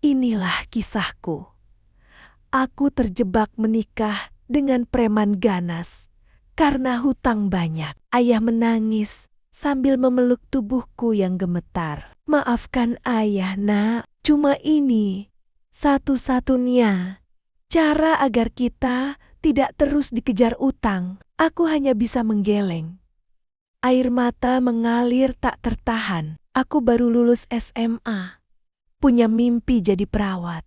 Inilah kisahku. Aku terjebak menikah dengan preman ganas karena hutang banyak. Ayah menangis sambil memeluk tubuhku yang gemetar. Maafkan ayah, nak. Cuma ini satu-satunya cara agar kita tidak terus dikejar utang. Aku hanya bisa menggeleng. Air mata mengalir tak tertahan. Aku baru lulus SMA. Punya mimpi jadi perawat.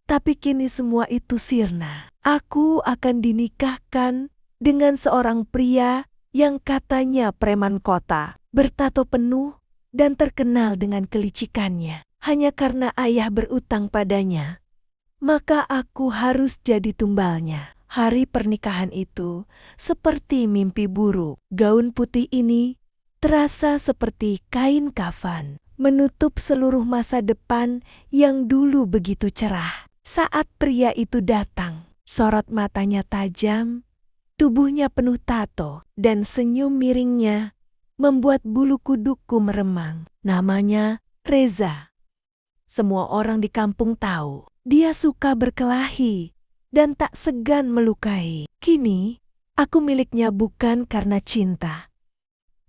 Tapi kini semua itu sirna. Aku akan dinikahkan dengan seorang pria yang katanya preman kota, bertato penuh dan terkenal dengan kelicikannya. Hanya karena ayah berutang padanya, maka aku harus jadi tumbalnya. Hari pernikahan itu seperti mimpi buruk. Gaun putih ini terasa seperti kain kafan, menutup seluruh masa depan yang dulu begitu cerah. Saat pria itu datang, sorot matanya tajam, tubuhnya penuh tato, dan senyum miringnya membuat bulu kudukku meremang. Namanya Reza. Semua orang di kampung tahu dia suka berkelahi dan tak segan melukai. Kini aku miliknya bukan karena cinta,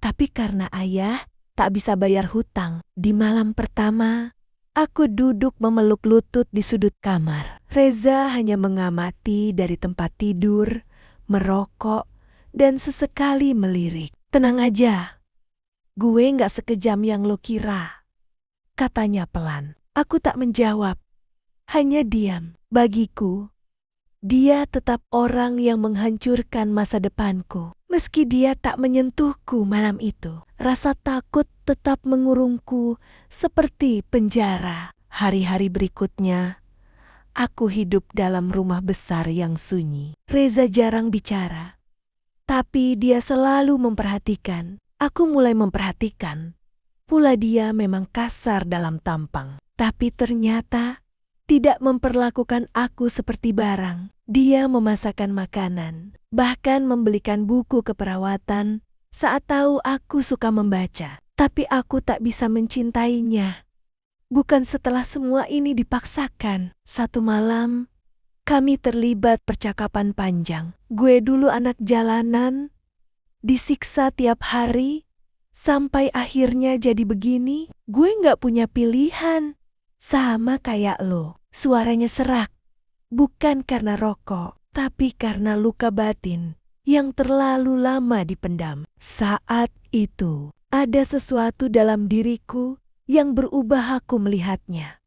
tapi karena ayah tak bisa bayar hutang. Di malam pertama, aku duduk memeluk lutut di sudut kamar. Reza hanya mengamati dari tempat tidur, merokok, dan sesekali melirik. Tenang aja, gue gak sekejam yang lo kira, katanya pelan. Aku tak menjawab, hanya diam. Bagiku, dia tetap orang yang menghancurkan masa depanku. Meski dia tak menyentuhku malam itu, rasa takut tetap mengurungku seperti penjara. Hari-hari berikutnya, aku hidup dalam rumah besar yang sunyi. Reza jarang bicara, tapi dia selalu memperhatikan. Aku mulai memperhatikan. Pula dia memang kasar dalam tampang, tapi ternyata tidak memperlakukan aku seperti barang. Dia memasakkan makanan, bahkan membelikan buku keperawatan saat tahu aku suka membaca. Tapi aku tak bisa mencintainya. Bukan setelah semua ini dipaksakan. Satu malam, kami terlibat percakapan panjang. Gue dulu anak jalanan, disiksa tiap hari, sampai akhirnya jadi begini. Gue gak punya pilihan. Sama kayak lo. Suaranya serak. Bukan karena rokok, tapi karena luka batin yang terlalu lama dipendam. Saat itu, ada sesuatu dalam diriku yang berubah. Aku melihatnya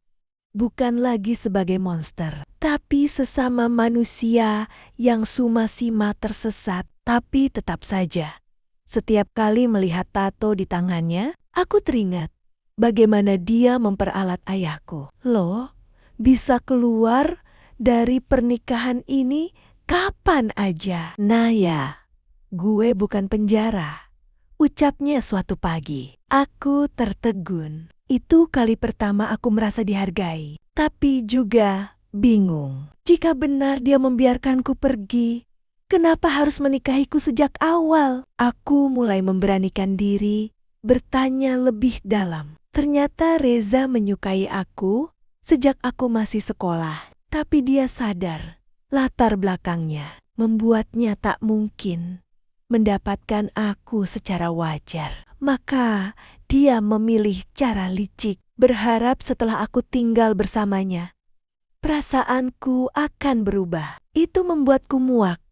bukan lagi sebagai monster, tapi sesama manusia yang suma-sima tersesat. Tapi tetap saja, setiap kali melihat tato di tangannya, aku teringat bagaimana dia memperalat ayahku. Lo bisa keluar dari pernikahan ini kapan aja. Nah ya, gue bukan penjara, ucapnya suatu pagi. Aku tertegun. Itu kali pertama aku merasa dihargai, tapi juga bingung. Jika benar dia membiarkanku pergi, kenapa harus menikahiku sejak awal? Aku mulai memberanikan diri, bertanya lebih dalam. Ternyata Reza menyukai aku sejak aku masih sekolah. Tapi dia sadar latar belakangnya membuatnya tak mungkin mendapatkan aku secara wajar. Maka dia memilih cara licik, berharap setelah aku tinggal bersamanya, perasaanku akan berubah. Itu membuatku muak,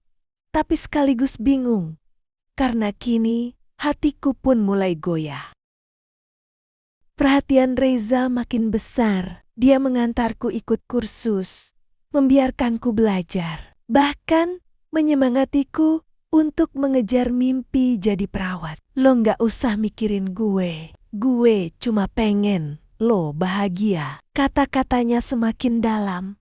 tapi sekaligus bingung, karena kini hatiku pun mulai goyah. Perhatian Reza makin besar. Dia mengantarku ikut kursus, membiarkanku belajar, bahkan menyemangatiku untuk mengejar mimpi jadi perawat. Lo gak usah mikirin gue cuma pengen lo bahagia. Kata-katanya semakin dalam,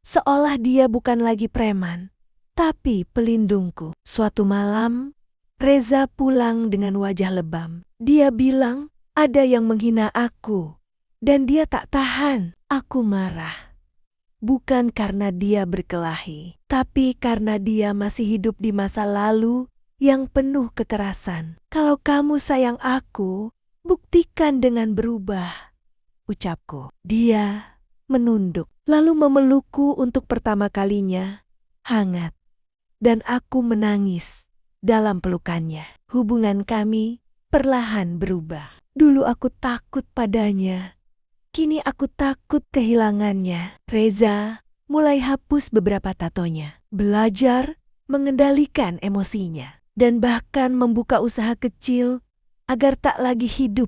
seolah dia bukan lagi preman, tapi pelindungku. Suatu malam, Reza pulang dengan wajah lebam. Dia bilang ada yang menghina aku, dan dia tak tahan. Aku marah. Bukan karena dia berkelahi, tapi karena dia masih hidup di masa lalu yang penuh kekerasan. Kalau kamu sayang aku, buktikan dengan berubah, ucapku. Dia menunduk, lalu memelukku untuk pertama kalinya, hangat. Dan aku menangis dalam pelukannya. Hubungan kami perlahan berubah. Dulu aku takut padanya, kini aku takut kehilangannya. Reza mulai hapus beberapa tatonya, belajar mengendalikan emosinya, dan bahkan membuka usaha kecil agar tak lagi hidup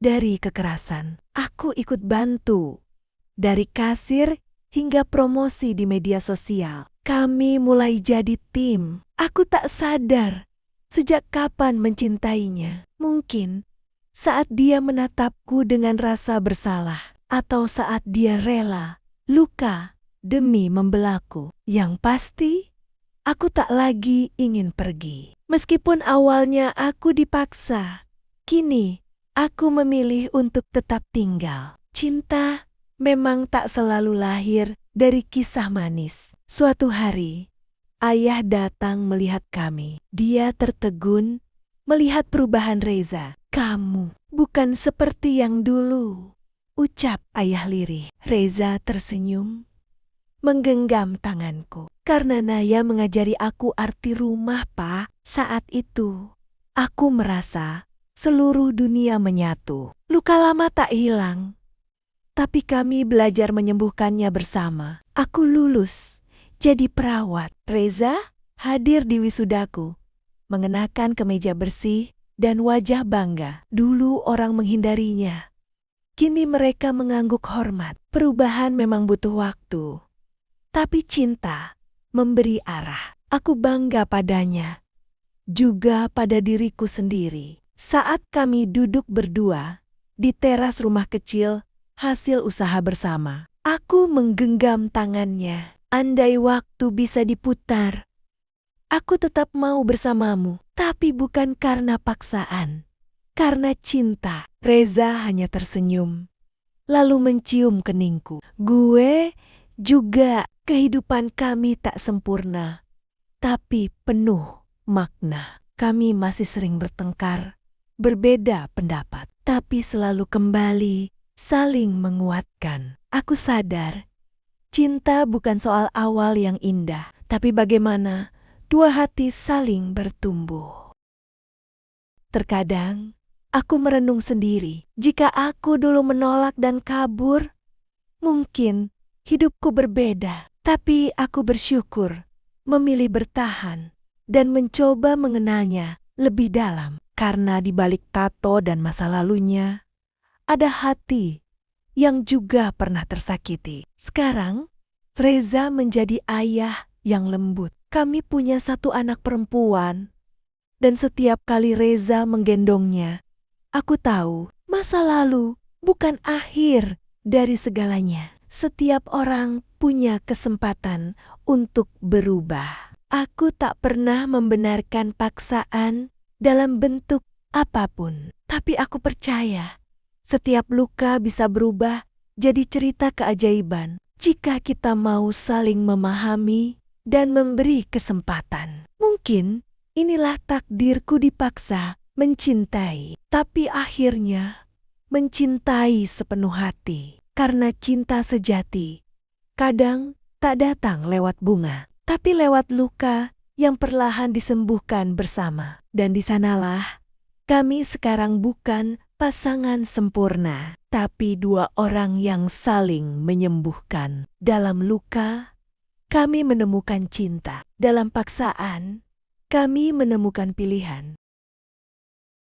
dari kekerasan. Aku ikut bantu, dari kasir hingga promosi di media sosial. Kami mulai jadi tim. Aku tak sadar sejak kapan mencintainya. Mungkin saat dia menatapku dengan rasa bersalah, atau saat dia rela luka demi membelaku. Yang pasti, aku tak lagi ingin pergi. Meskipun awalnya aku dipaksa, kini aku memilih untuk tetap tinggal. Cinta memang tak selalu lahir dari kisah manis. Suatu hari, ayah datang melihat kami. Dia tertegun melihat perubahan Reza. "Kamu bukan seperti yang dulu," ucap ayah lirih. Reza tersenyum, menggenggam tanganku. "Karena Naya mengajari aku arti rumah, Pak. Saat itu, aku merasa seluruh dunia menyatu. Luka lama tak hilang, tapi kami belajar menyembuhkannya bersama. Aku lulus jadi perawat. Reza hadir di wisudaku, mengenakan kemeja bersih dan wajah bangga. Dulu orang menghindarinya, kini mereka mengangguk hormat. Perubahan memang butuh waktu, tapi cinta memberi arah. Aku bangga padanya, juga pada diriku sendiri. Saat kami duduk berdua di teras rumah kecil hasil usaha bersama, aku menggenggam tangannya. Andai waktu bisa diputar, aku tetap mau bersamamu, tapi bukan karena paksaan, karena cinta. Reza hanya tersenyum, lalu mencium keningku. Gue juga. Kehidupan kami tak sempurna, tapi penuh makna. Kami masih sering bertengkar, berbeda pendapat, tapi selalu kembali saling menguatkan. Aku sadar, cinta bukan soal awal yang indah, tapi bagaimana dua hati saling bertumbuh. Terkadang, aku merenung sendiri. Jika aku dulu menolak dan kabur, mungkin hidupku berbeda. Tapi aku bersyukur memilih bertahan dan mencoba mengenalnya lebih dalam. Karena di balik tato dan masa lalunya, ada hati yang juga pernah tersakiti. Sekarang, Reza menjadi ayah yang lembut. Kami punya satu anak perempuan, dan setiap kali Reza menggendongnya, aku tahu masa lalu bukan akhir dari segalanya. Setiap orang punya kesempatan untuk berubah. Aku tak pernah membenarkan paksaan dalam bentuk apapun. Tapi aku percaya setiap luka bisa berubah jadi cerita keajaiban jika kita mau saling memahami dan memberi kesempatan. Mungkin inilah takdirku dipaksa mencintai, tapi akhirnya mencintai sepenuh hati. Karena cinta sejati kadang tak datang lewat bunga, tapi lewat luka yang perlahan disembuhkan bersama. Dan di sanalah kami sekarang bukan pasangan sempurna, tapi dua orang yang saling menyembuhkan. Dalam luka, kami menemukan cinta. Dalam paksaan, kami menemukan pilihan.